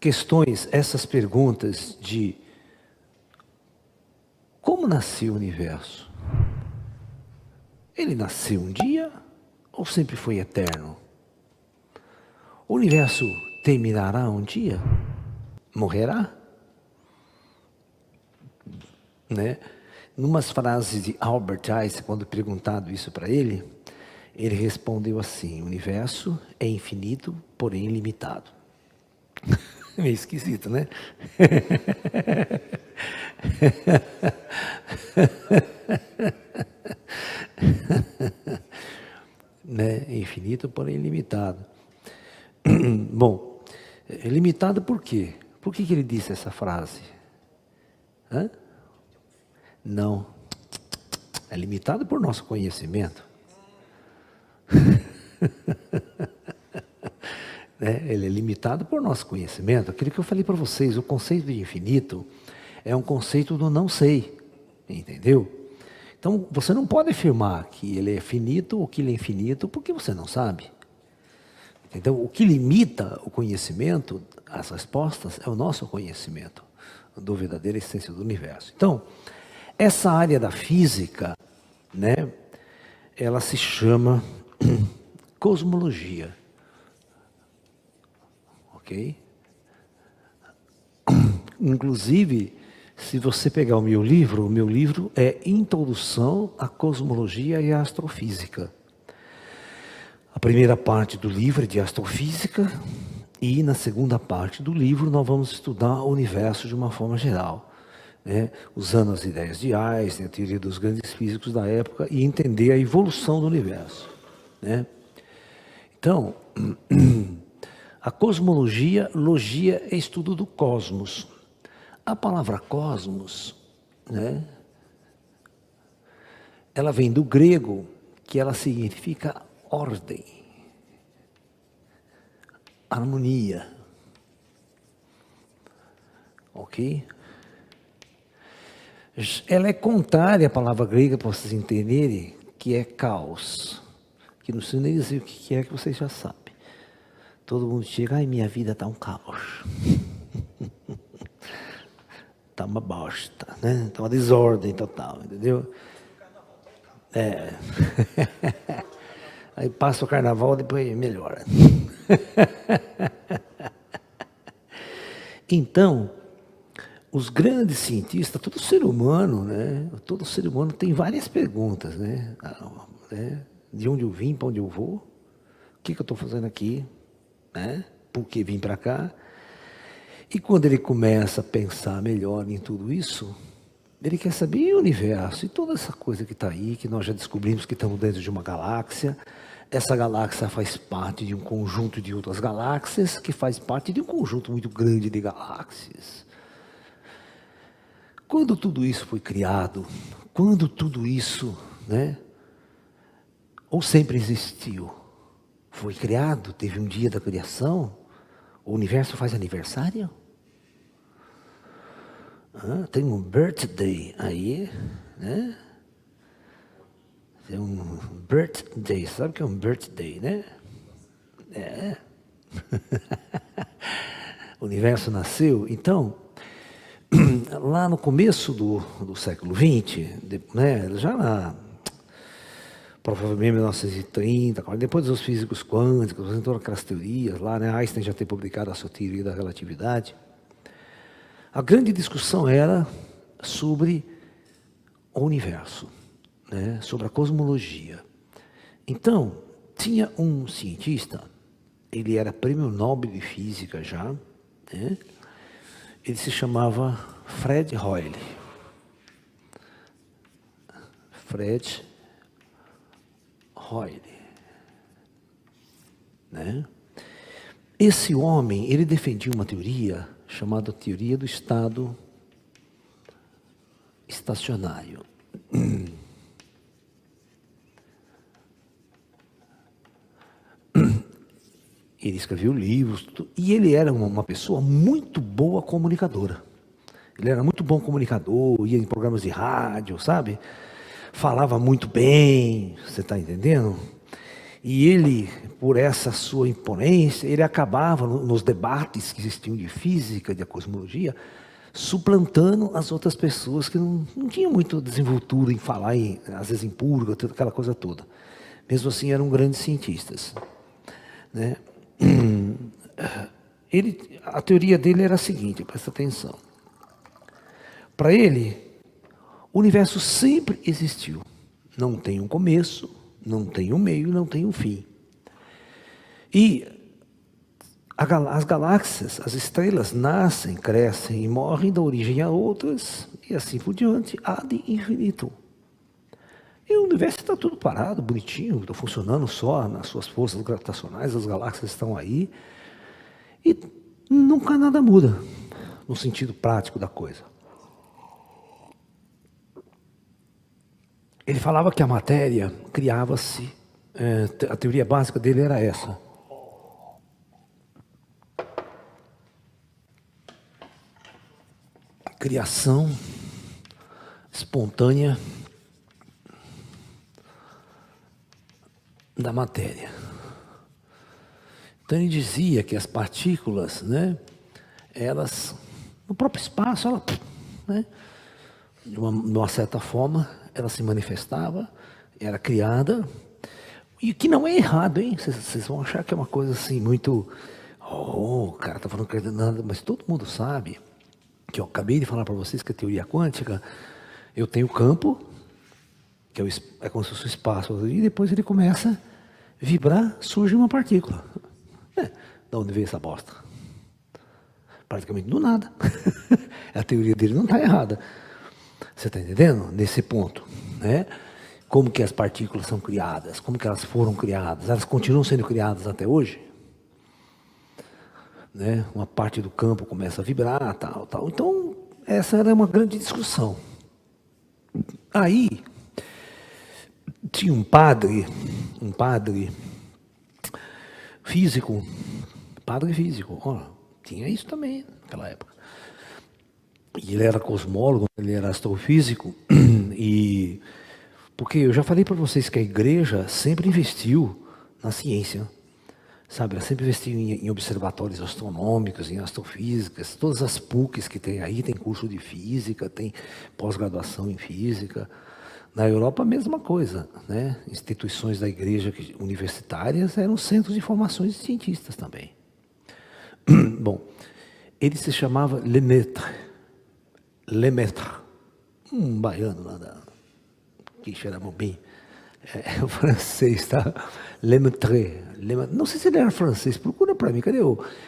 questões, essas perguntas de como nasceu o universo? Ele nasceu um dia ou sempre foi eterno? O universo terminará um dia? Morrerá? Né? Numas frases de Albert Einstein, quando perguntado isso para ele respondeu assim: o universo é infinito, porém limitado. Meio esquisito, né? Né? Infinito, porém limitado. Bom, limitado por quê? Por que ele disse essa frase? Hã? Não, é limitado por nosso conhecimento. Né? Ele é limitado por nosso conhecimento. Aquilo que eu falei para vocês, o conceito de infinito é um conceito do não sei, entendeu? Então, você não pode afirmar que ele é finito ou que ele é infinito, porque você não sabe. Então, o que limita o conhecimento, as respostas, é o nosso conhecimento da verdadeira essência do universo. Então, essa área da física, né, ela se chama cosmologia. Ok? Inclusive, se você pegar o meu livro é Introdução à Cosmologia e à Astrofísica. A primeira parte do livro é de astrofísica e na segunda parte do livro nós vamos estudar o universo de uma forma geral, né? Usando as ideias de Einstein, a teoria dos grandes físicos da época e entender a evolução do universo, né? Então, a cosmologia, logia é estudo do cosmos. A palavra cosmos, né, ela vem do grego, que ela significa ordem, harmonia. Ok? Ela é contrária à palavra grega, para vocês entenderem, que é caos. Que não sei nem dizer o que é, que vocês já sabem. Todo mundo chega, ai, minha vida está um caos. Está uma bosta, né? Está uma desordem total, entendeu? É. Aí passa o carnaval, depois melhora. Então, os grandes cientistas, todo ser humano, né? Todo ser humano tem várias perguntas, né? De onde eu vim, para onde eu vou? O que eu estou fazendo aqui? Né? Por que vim para cá? E quando ele começa a pensar melhor em tudo isso, ele quer saber o universo e toda essa coisa que está aí, que nós já descobrimos que estamos dentro de uma galáxia. Essa galáxia faz parte de um conjunto de outras galáxias, que faz parte de um conjunto muito grande de galáxias. Quando tudo isso foi criado, quando tudo isso, né, ou sempre existiu, foi criado, teve um dia da criação, o universo faz aniversário? Tem um birthday aí, né? Tem um birthday, sabe o que é um birthday, né? É. O universo nasceu, então, lá no começo do século XX, né, provavelmente 1930, depois dos físicos quânticos, todas aquelas teorias lá, né, Einstein já tem publicado a sua teoria da relatividade. A grande discussão era sobre o universo, né, sobre a cosmologia. Então, tinha um cientista, ele era prêmio Nobel de Física já, né, ele se chamava Fred Hoyle. Fred Hoyle, né? Esse homem, ele defendia uma teoria chamada teoria do estado estacionário. Ele escreveu livros, e ele era uma pessoa muito boa comunicadora. Ele era muito bom comunicador, ia em programas de rádio, sabe? Falava muito bem, você está entendendo? E ele, por essa sua imponência, ele acabava, nos debates que existiam de física, de cosmologia, suplantando as outras pessoas que não tinham muito desenvoltura em falar, às vezes em público, toda aquela coisa toda. Mesmo assim, eram grandes cientistas, né? A teoria dele era a seguinte, presta atenção. Para ele, o universo sempre existiu. Não tem um começo, não tem um meio, não tem um fim. E as galáxias, as estrelas nascem, crescem e morrem, dão origem a outras, e assim por diante, ad infinitum. E o universo está tudo parado, bonitinho, está funcionando só nas suas forças gravitacionais, as galáxias estão aí, e nunca nada muda, no sentido prático da coisa. Ele falava que a matéria criava-se, a teoria básica dele era essa. Criação espontânea da matéria. Então ele dizia que as partículas, né, elas, no próprio espaço, ela, né, de uma certa forma, ela se manifestava, era criada, e que não é errado, hein? Vocês vão achar que é uma coisa assim, muito... o cara está falando que não é nada, mas todo mundo sabe que eu acabei de falar para vocês que a teoria quântica, eu tenho o campo, que é como se fosse o espaço, e depois ele começa a vibrar, surge uma partícula. De onde veio essa bosta? Praticamente do nada. A teoria dele não está errada. Você está entendendo? Nesse ponto, né? Como que as partículas são criadas, como que elas foram criadas, elas continuam sendo criadas até hoje? Né? Uma parte do campo começa a vibrar, tal, tal. Então, essa era uma grande discussão. Aí, tinha um padre físico, tinha isso também naquela época. E ele era cosmólogo, ele era astrofísico, porque eu já falei para vocês que a igreja sempre investiu na ciência, sabe? Ela sempre investiu em observatórios astronômicos, em astrofísicas, todas as PUCs que tem aí, tem curso de física, tem pós-graduação em física. Na Europa, a mesma coisa, né? Instituições da igreja universitárias eram centros de formações de cientistas também. Bom, ele se chamava Lemaitre, um baiano lá da Quixeramobim, o francês, tá? Lemaitre, não sei se ele era francês, procura para mim, cadê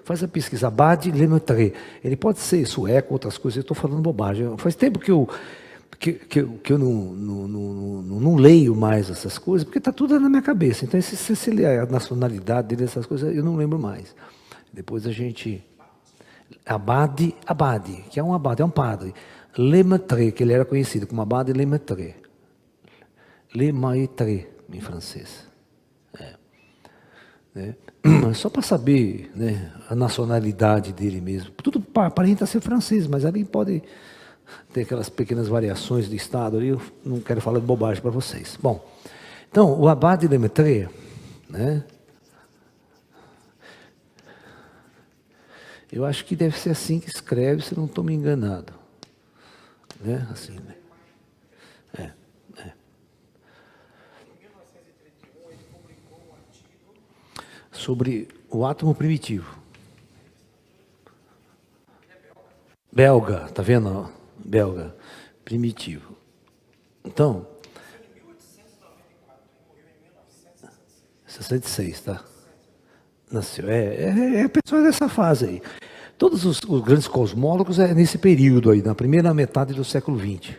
faz a pesquisa, Abad Lemaitre, ele pode ser sueco, outras coisas, eu estou falando bobagem, faz tempo que eu não leio mais essas coisas, porque está tudo na minha cabeça, então se ler a nacionalidade dele, essas coisas, eu não lembro mais. Depois a gente... Abad, que é um abade, é um padre. Lemaitre, que ele era conhecido como Abad Lemaitre. Lemaitre, em francês. Só para saber, né, a nacionalidade dele mesmo. Tudo aparenta ser francês, mas ali pode ter aquelas pequenas variações de estado ali. Eu não quero falar de bobagem para vocês. Bom, então, o Abad Lemaitre, né? Eu acho que deve ser assim que escreve, se não estou me enganado. Né? Assim, né? Sobre o átomo primitivo. Belga, tá vendo? Belga, primitivo. Então, 66, tá? Nasceu. Pessoas dessa fase aí. Todos os grandes cosmólogos é nesse período aí, na primeira metade do século XX.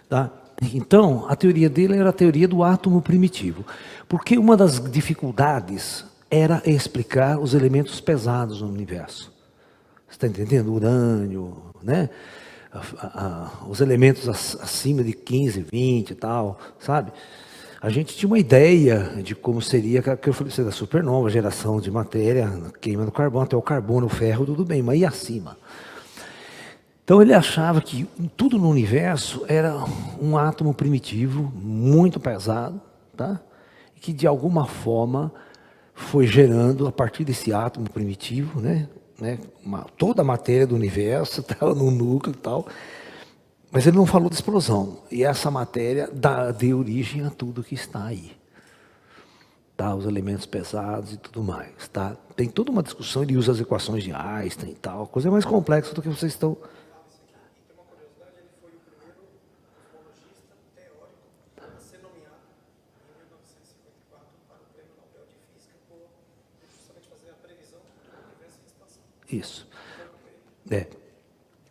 Tá? Então, a teoria dele era a teoria do átomo primitivo. Porque uma das dificuldades era explicar os elementos pesados no universo. Você está entendendo? Urânio, né? Os elementos acima de 15, 20 e tal, sabe? A gente tinha uma ideia de como seria, que eu falei, da supernova, geração de matéria, queima do carbono, até o carbono, o ferro, tudo bem, mas e acima? Então ele achava que tudo no universo era um átomo primitivo, muito pesado, tá? que de alguma forma foi gerando, a partir desse átomo primitivo, né, toda a matéria do universo estava no núcleo e tal, mas ele não falou de explosão. E essa matéria deu origem a tudo que está aí. Tá, os elementos pesados e tudo mais. Tá? Tem toda uma discussão, ele usa as equações de Einstein e tal, coisa mais complexa do que vocês estão... Isso.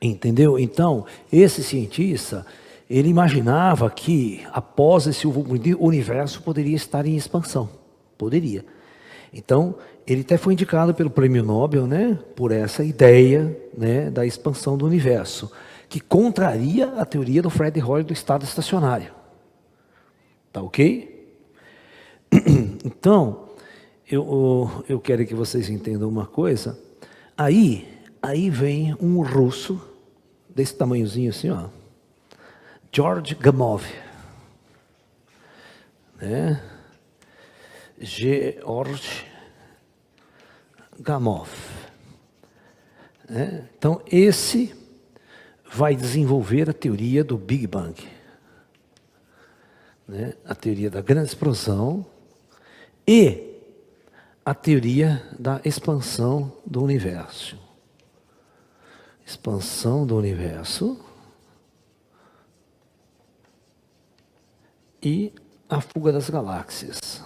Entendeu? Então, esse cientista, ele imaginava que após esse universo poderia estar em expansão. Poderia. Então, ele até foi indicado pelo Prêmio Nobel, né, por essa ideia, né, da expansão do universo, que contraria a teoria do Fred Hoyle do estado estacionário. Tá ok? Então, eu quero que vocês entendam uma coisa. Aí vem um russo, desse tamanhozinho assim, ó, George Gamow, né? George Gamow. Né? Então, esse vai desenvolver a teoria do Big Bang, né? A teoria da grande explosão e a teoria da expansão do universo. Expansão do universo e a fuga das galáxias.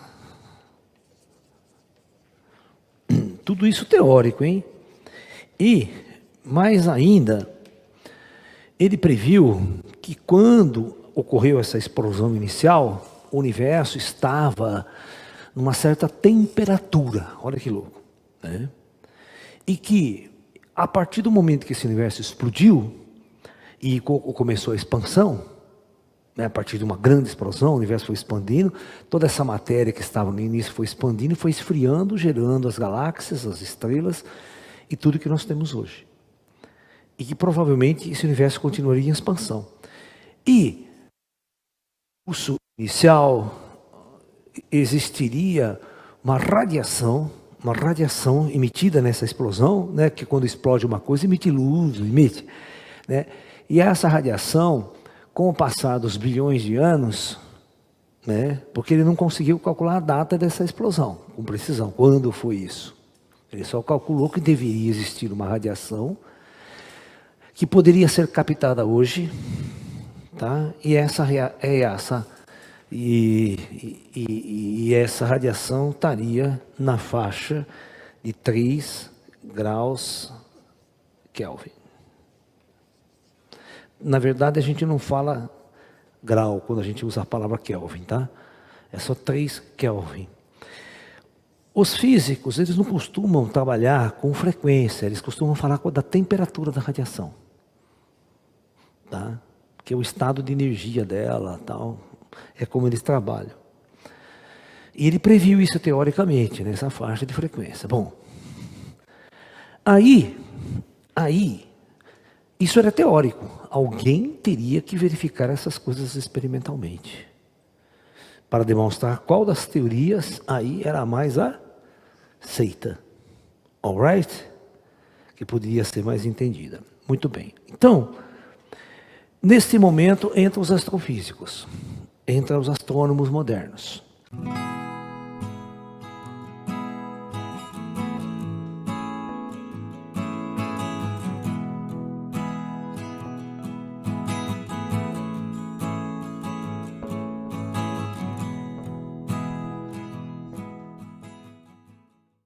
Tudo isso teórico, hein? E, mais ainda, ele previu que quando ocorreu essa explosão inicial, o universo estava numa certa temperatura, olha que louco, né? E que, a partir do momento que esse universo explodiu e começou a expansão, né, a partir de uma grande explosão, o universo foi expandindo, toda essa matéria que estava no início foi expandindo e foi esfriando, gerando as galáxias, as estrelas e tudo que nós temos hoje. E que provavelmente esse universo continuaria em expansão. E o curso inicial existiria uma radiação emitida nessa explosão, né, que quando explode uma coisa emite luz, né, e essa radiação, com o passar dos bilhões de anos, né, porque ele não conseguiu calcular a data dessa explosão, com precisão, quando foi isso. Ele só calculou que deveria existir uma radiação que poderia ser captada hoje, tá? E essa radiação estaria na faixa de 3 graus Kelvin. Na verdade, a gente não fala grau quando a gente usa a palavra Kelvin, tá? É só 3 Kelvin. Os físicos, eles não costumam trabalhar com frequência, eles costumam falar da temperatura da radiação, tá? Que é o estado de energia dela, tal, é como eles trabalham. E ele previu isso teoricamente, nessa faixa de frequência. Bom, aí, isso era teórico. Alguém teria que verificar essas coisas experimentalmente, para demonstrar qual das teorias aí era a mais aceita. Alright? Que poderia ser mais entendida. Muito bem. Então, neste momento, entram os astrofísicos, entram os astrônomos modernos.